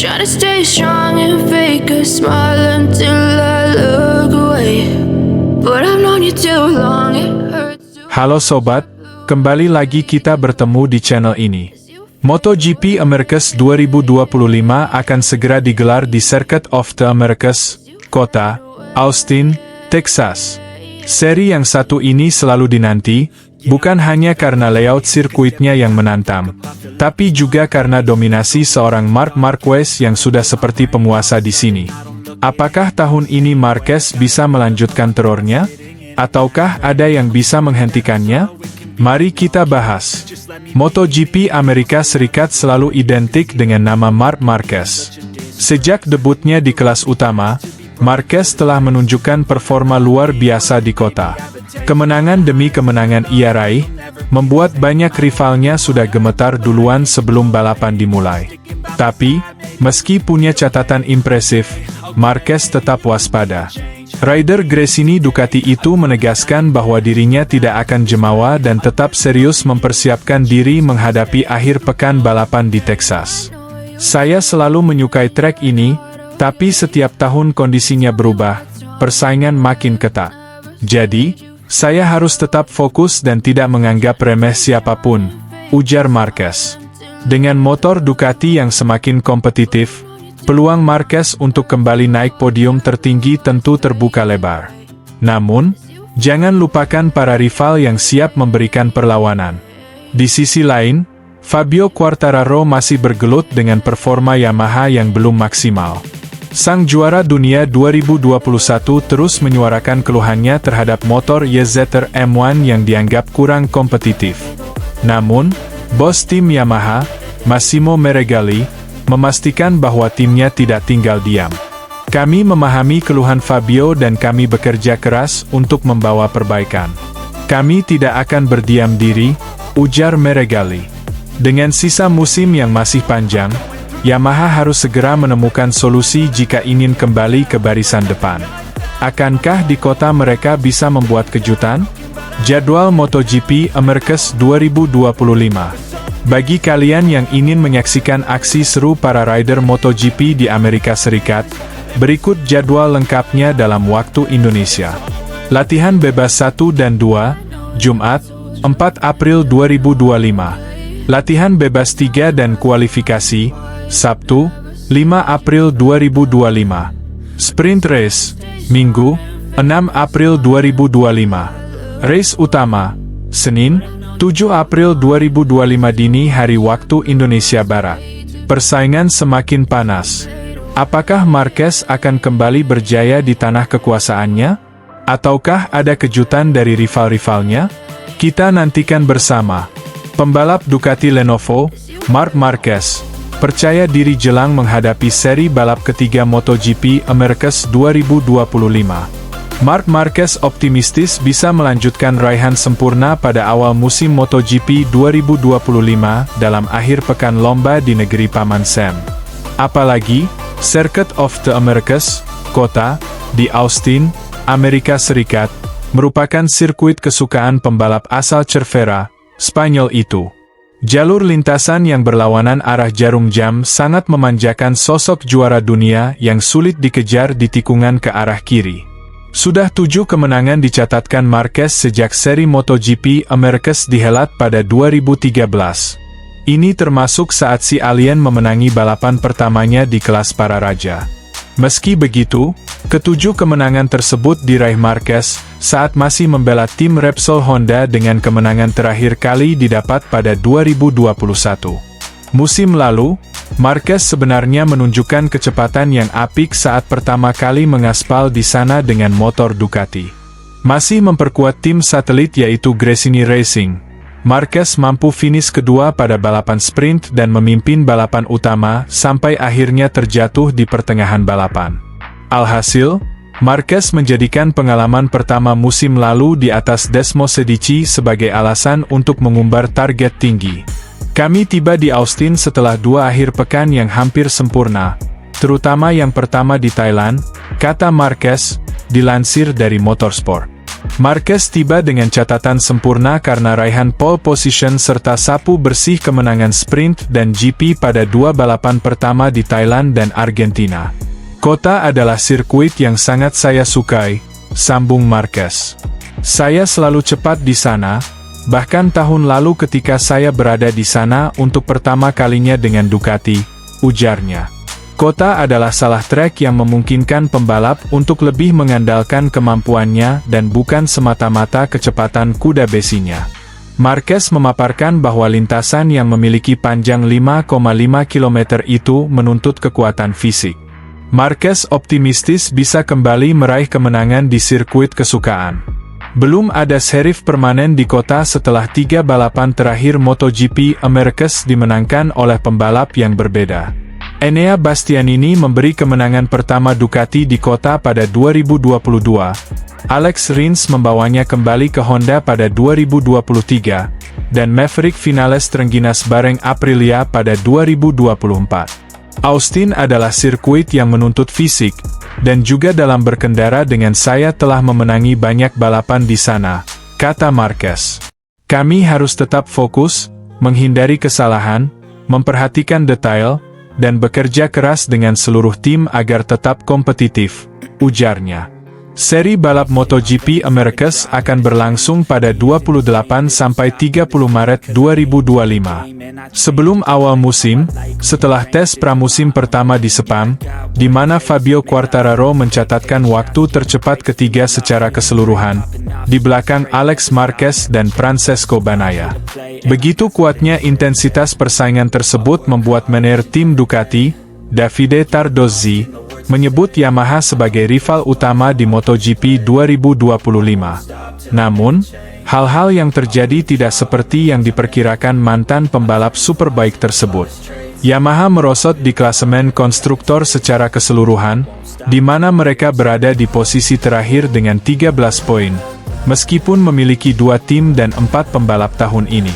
Try to stay strong and fake a smile until I look away. But I've known you too long, it hurts to... Halo sobat, kembali lagi kita bertemu di channel ini. MotoGP Americas 2025 akan segera digelar di Circuit of the Americas, kota Austin, Texas. Seri yang satu ini selalu dinanti, bukan hanya karena layout sirkuitnya yang menantang, tapi juga karena dominasi seorang Marc Marquez yang sudah seperti penguasa di sini. Apakah tahun ini Marquez bisa melanjutkan terornya? Ataukah ada yang bisa menghentikannya? Mari kita bahas. MotoGP Amerika Serikat selalu identik dengan nama Marc Marquez. Sejak debutnya di kelas utama, Marquez telah menunjukkan performa luar biasa di kota. Kemenangan demi kemenangan ia raih, membuat banyak rivalnya sudah gemetar duluan sebelum balapan dimulai. Tapi, meski punya catatan impresif, Marquez tetap waspada. Rider Gresini Ducati itu menegaskan bahwa dirinya tidak akan jemawa dan tetap serius mempersiapkan diri menghadapi akhir pekan balapan di Texas. Saya selalu menyukai trek ini, tapi setiap tahun kondisinya berubah, persaingan makin ketat. Jadi, saya harus tetap fokus dan tidak menganggap remeh siapapun, ujar Marquez. Dengan motor Ducati yang semakin kompetitif, peluang Marquez untuk kembali naik podium tertinggi tentu terbuka lebar. Namun, jangan lupakan para rival yang siap memberikan perlawanan. Di sisi lain, Fabio Quartararo masih bergelut dengan performa Yamaha yang belum maksimal. Sang juara dunia 2021 terus menyuarakan keluhannya terhadap motor YZR M1 yang dianggap kurang kompetitif. Namun, bos tim Yamaha, Massimo Meregali, memastikan bahwa timnya tidak tinggal diam. Kami memahami keluhan Fabio dan kami bekerja keras untuk membawa perbaikan. Kami tidak akan berdiam diri, ujar Meregali. Dengan sisa musim yang masih panjang, Yamaha harus segera menemukan solusi jika ingin kembali ke barisan depan. Akankah di kota mereka bisa membuat kejutan? Jadwal MotoGP Americas 2025. Bagi kalian yang ingin menyaksikan aksi seru para rider MotoGP di Amerika Serikat, berikut jadwal lengkapnya dalam waktu Indonesia. Latihan bebas 1 dan 2, Jumat, 4 April 2025. Latihan bebas 3 dan kualifikasi, Sabtu, 5 April 2025. Sprint Race, Minggu, 6 April 2025. Race utama, Senin, 7 April 2025 dini hari waktu Indonesia Barat. Persaingan semakin panas. Apakah Marquez akan kembali berjaya di tanah kekuasaannya? Ataukah ada kejutan dari rival-rivalnya? Kita nantikan bersama. Pembalap Ducati Lenovo, Marc Marquez, percaya diri jelang menghadapi seri balap ketiga MotoGP Americas 2025. Marc Marquez optimistis bisa melanjutkan raihan sempurna pada awal musim MotoGP 2025 dalam akhir pekan lomba di negeri Paman Sam. Apalagi, Circuit of the Americas, kota, di Austin, Amerika Serikat, merupakan sirkuit kesukaan pembalap asal Cervera, Spanyol itu. Jalur lintasan yang berlawanan arah jarum jam sangat memanjakan sosok juara dunia yang sulit dikejar di tikungan ke arah kiri. Sudah 7 kemenangan dicatatkan Marquez sejak seri MotoGP Americas dihelat pada 2013. Ini termasuk saat si alien memenangi balapan pertamanya di kelas para raja. Meski begitu, ke-7 kemenangan tersebut diraih Marquez saat masih membela tim Repsol Honda dengan kemenangan terakhir kali didapat pada 2021. Musim lalu, Marquez sebenarnya menunjukkan kecepatan yang apik saat pertama kali mengaspal di sana dengan motor Ducati. Masih memperkuat tim satelit yaitu Gresini Racing, Marquez mampu finish kedua pada balapan sprint dan memimpin balapan utama sampai akhirnya terjatuh di pertengahan balapan. Alhasil, Marquez menjadikan pengalaman pertama musim lalu di atas Desmos Sedici sebagai alasan untuk mengumbar target tinggi. Kami tiba di Austin setelah 2 akhir pekan yang hampir sempurna, terutama yang pertama di Thailand, kata Marquez, dilansir dari Motorsport. Marquez tiba dengan catatan sempurna karena raihan pole position serta sapu bersih kemenangan sprint dan GP pada dua balapan pertama di Thailand dan Argentina. Kota adalah sirkuit yang sangat saya sukai, sambung Marquez. Saya selalu cepat di sana, bahkan tahun lalu ketika saya berada di sana untuk pertama kalinya dengan Ducati, ujarnya. Kota adalah salah trek yang memungkinkan pembalap untuk lebih mengandalkan kemampuannya dan bukan semata-mata kecepatan kuda besinya. Marquez memaparkan bahwa lintasan yang memiliki panjang 5,5 km itu menuntut kekuatan fisik. Marquez optimistis bisa kembali meraih kemenangan di sirkuit kesukaan. Belum ada serif permanen di kota setelah 3 balapan terakhir MotoGP Americas dimenangkan oleh pembalap yang berbeda. Enea Bastianini memberi kemenangan pertama Ducati di kota pada 2022. Alex Rins membawanya kembali ke Honda pada 2023, dan Maverick Vinales Trengginas bareng Aprilia pada 2024. Austin adalah sirkuit yang menuntut fisik, dan juga dalam berkendara dengan saya telah memenangi banyak balapan di sana, kata Marquez. Kami harus tetap fokus, menghindari kesalahan, memperhatikan detail, dan bekerja keras dengan seluruh tim agar tetap kompetitif, ujarnya. Seri balap MotoGP Americas akan berlangsung pada 28 sampai 30 Maret 2025. Sebelum awal musim, setelah tes pramusim pertama di Sepang, di mana Fabio Quartararo mencatatkan waktu tercepat ketiga secara keseluruhan, di belakang Alex Marquez dan Francesco Bagnaia. Begitu kuatnya intensitas persaingan tersebut membuat manajer tim Ducati, Davide Tardozzi, menyebut Yamaha sebagai rival utama di MotoGP 2025. Namun, hal-hal yang terjadi tidak seperti yang diperkirakan mantan pembalap superbike tersebut. Yamaha merosot di klasemen konstruktor secara keseluruhan, di mana mereka berada di posisi terakhir dengan 13 poin, meskipun memiliki 2 tim dan 4 pembalap tahun ini.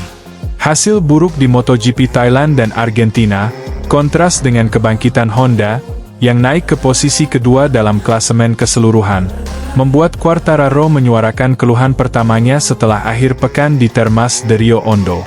Hasil buruk di MotoGP Thailand dan Argentina, kontras dengan kebangkitan Honda, yang naik ke posisi kedua dalam klasemen keseluruhan, membuat Quartararo menyuarakan keluhan pertamanya setelah akhir pekan di Termas de Rio Hondo.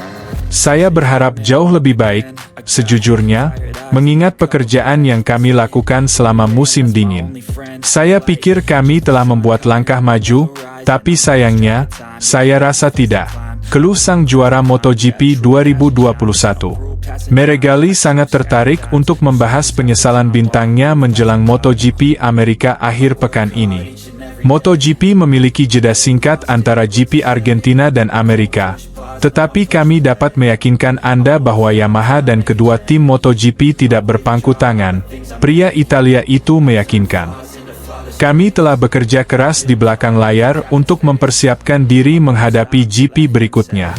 Saya berharap jauh lebih baik, sejujurnya, mengingat pekerjaan yang kami lakukan selama musim dingin. Saya pikir kami telah membuat langkah maju, tapi sayangnya, saya rasa tidak. Keluh sang juara MotoGP 2021. Meregali sangat tertarik untuk membahas penyesalan bintangnya menjelang MotoGP Amerika akhir pekan ini. MotoGP memiliki jeda singkat antara GP Argentina dan Amerika, tetapi kami dapat meyakinkan Anda bahwa Yamaha dan kedua tim MotoGP tidak berpangku tangan, pria Italia itu meyakinkan. Kami telah bekerja keras di belakang layar untuk mempersiapkan diri menghadapi GP berikutnya.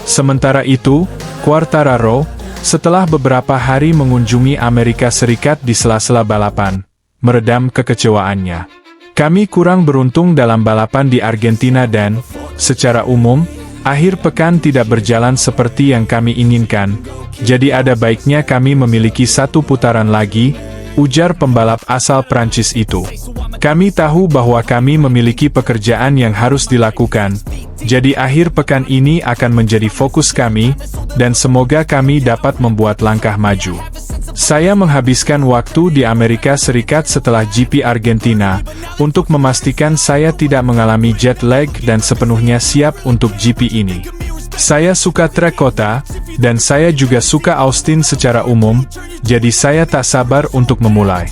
Sementara itu, Quartararo, setelah beberapa hari mengunjungi Amerika Serikat di sela-sela balapan, meredam kekecewaannya. Kami kurang beruntung dalam balapan di Argentina dan, secara umum, akhir pekan tidak berjalan seperti yang kami inginkan, jadi ada baiknya kami memiliki satu putaran lagi, ujar pembalap asal Prancis itu. Kami tahu bahwa kami memiliki pekerjaan yang harus dilakukan, jadi akhir pekan ini akan menjadi fokus kami, dan semoga kami dapat membuat langkah maju. Saya menghabiskan waktu di Amerika Serikat setelah GP Argentina, untuk memastikan saya tidak mengalami jet lag dan sepenuhnya siap untuk GP ini. Saya suka trek kota, dan saya juga suka Austin secara umum, jadi saya tak sabar untuk memulai.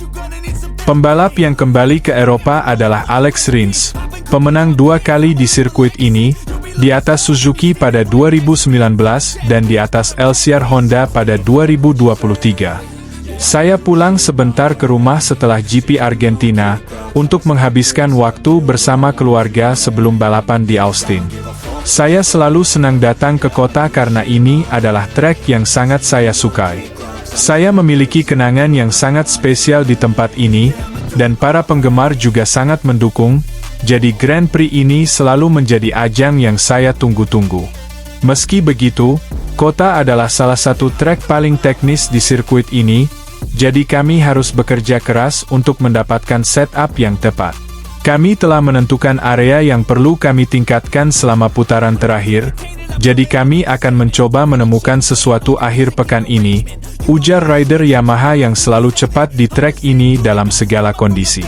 Pembalap yang kembali ke Eropa adalah Alex Rins, pemenang 2 kali di sirkuit ini, di atas Suzuki pada 2019 dan di atas LCR Honda pada 2023. Saya pulang sebentar ke rumah setelah GP Argentina, untuk menghabiskan waktu bersama keluarga sebelum balapan di Austin. Saya selalu senang datang ke kota karena ini adalah trek yang sangat saya sukai. Saya memiliki kenangan yang sangat spesial di tempat ini, dan para penggemar juga sangat mendukung, jadi Grand Prix ini selalu menjadi ajang yang saya tunggu-tunggu. Meski begitu, kota adalah salah satu trek paling teknis di sirkuit ini, jadi kami harus bekerja keras untuk mendapatkan setup yang tepat. Kami telah menentukan area yang perlu kami tingkatkan selama putaran terakhir, jadi kami akan mencoba menemukan sesuatu akhir pekan ini, ujar rider Yamaha yang selalu cepat di trek ini dalam segala kondisi.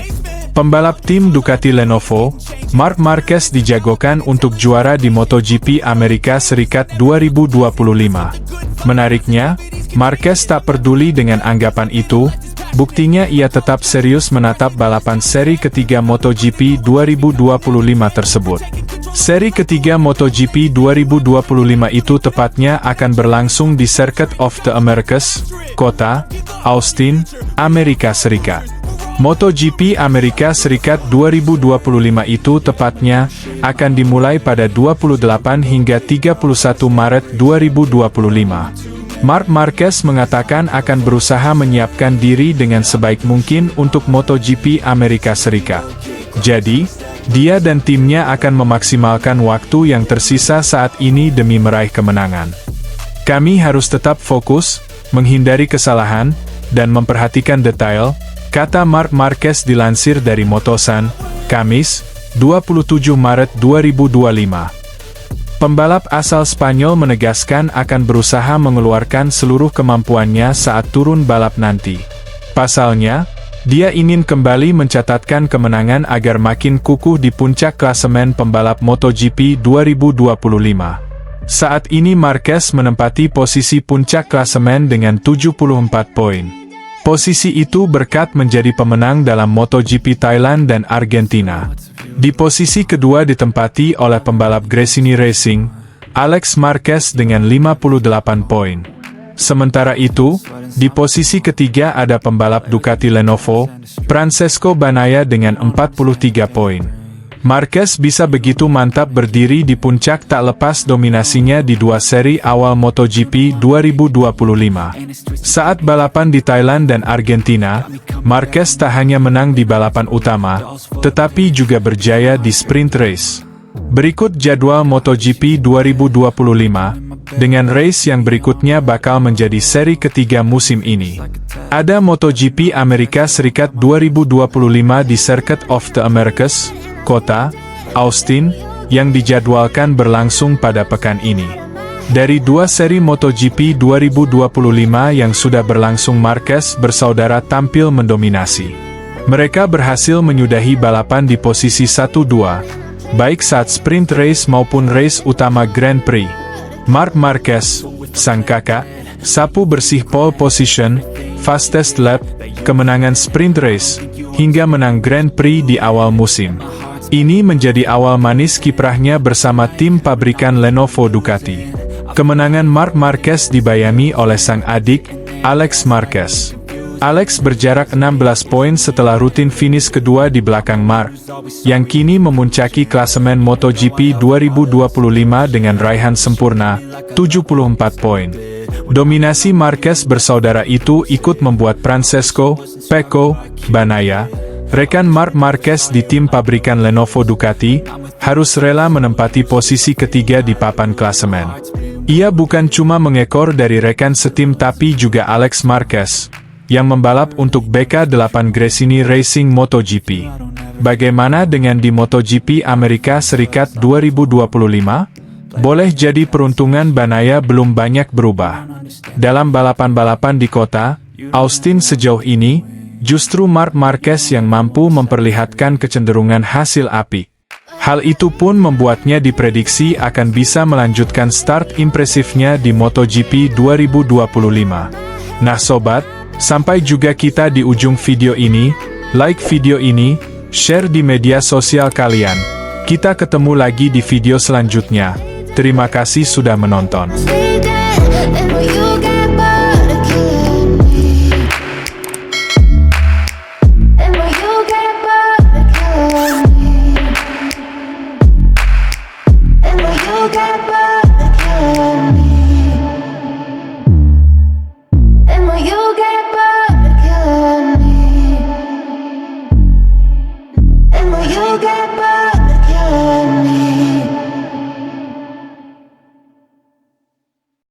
Pembalap tim Ducati Lenovo, Marc Marquez dijagokan untuk juara di MotoGP Amerika Serikat 2025. Menariknya, Marquez tak peduli dengan anggapan itu. Buktinya ia tetap serius menatap balapan seri ketiga MotoGP 2025 tersebut. Seri ketiga MotoGP 2025 itu tepatnya akan berlangsung di Circuit of the Americas, kota Austin, Amerika Serikat. MotoGP Amerika Serikat 2025 itu tepatnya akan dimulai pada 28 hingga 31 Maret 2025. Marc Marquez mengatakan akan berusaha menyiapkan diri dengan sebaik mungkin untuk MotoGP Amerika Serikat. Jadi, dia dan timnya akan memaksimalkan waktu yang tersisa saat ini demi meraih kemenangan. Kami harus tetap fokus, menghindari kesalahan, dan memperhatikan detail, kata Marc Marquez dilansir dari Motosan, Kamis, 27 Maret 2025. Pembalap asal Spanyol menegaskan akan berusaha mengeluarkan seluruh kemampuannya saat turun balap nanti. Pasalnya, dia ingin kembali mencatatkan kemenangan agar makin kukuh di puncak klasemen pembalap MotoGP 2025. Saat ini Marquez menempati posisi puncak klasemen dengan 74 poin. Posisi itu berkat menjadi pemenang dalam MotoGP Thailand dan Argentina. Di posisi kedua ditempati oleh pembalap Gresini Racing, Alex Marquez dengan 58 poin. Sementara itu, di posisi ketiga ada pembalap Ducati Lenovo, Francesco Bagnaia dengan 43 poin. Marquez bisa begitu mantap berdiri di puncak tak lepas dominasinya di dua seri awal MotoGP 2025. Saat balapan di Thailand dan Argentina, Marquez tak hanya menang di balapan utama, tetapi juga berjaya di sprint race. Berikut jadwal MotoGP 2025, dengan race yang berikutnya bakal menjadi seri ketiga musim ini. Ada MotoGP Amerika Serikat 2025 di Circuit of the Americas, kota Austin, yang dijadwalkan berlangsung pada pekan ini. Dari dua seri MotoGP 2025 yang sudah berlangsung, Marquez bersaudara tampil mendominasi. Mereka berhasil menyudahi balapan di posisi 1-2, baik saat sprint race maupun race utama Grand Prix. Marc Marquez, sang kakak, sapu bersih pole position, fastest lap, kemenangan sprint race, hingga menang Grand Prix di awal musim. Ini menjadi awal manis kiprahnya bersama tim pabrikan Lenovo Ducati. Kemenangan Marc Marquez dibayangi oleh sang adik, Alex Marquez. Alex berjarak 16 poin setelah rutin finish kedua di belakang Marc, yang kini memuncaki klasemen MotoGP 2025 dengan raihan sempurna, 74 poin. Dominasi Marquez bersaudara itu ikut membuat Francesco Pecco Bagnaia, rekan Marc Marquez di tim pabrikan Lenovo Ducati, harus rela menempati posisi ketiga di papan klasemen. Ia bukan cuma mengekor dari rekan setim tapi juga Alex Marquez, yang membalap untuk BK8 Gresini Racing MotoGP. Bagaimana dengan di MotoGP Amerika Serikat 2025? Boleh jadi peruntungan Bagnaia belum banyak berubah. Dalam balapan-balapan di kota Austin sejauh ini, justru Marc Marquez yang mampu memperlihatkan kecenderungan hasil apik. Hal itu pun membuatnya diprediksi akan bisa melanjutkan start impresifnya di MotoGP 2025. Nah sobat, sampai juga kita di ujung video ini. Like video ini, share di media sosial kalian. Kita ketemu lagi di video selanjutnya. Terima kasih sudah menonton.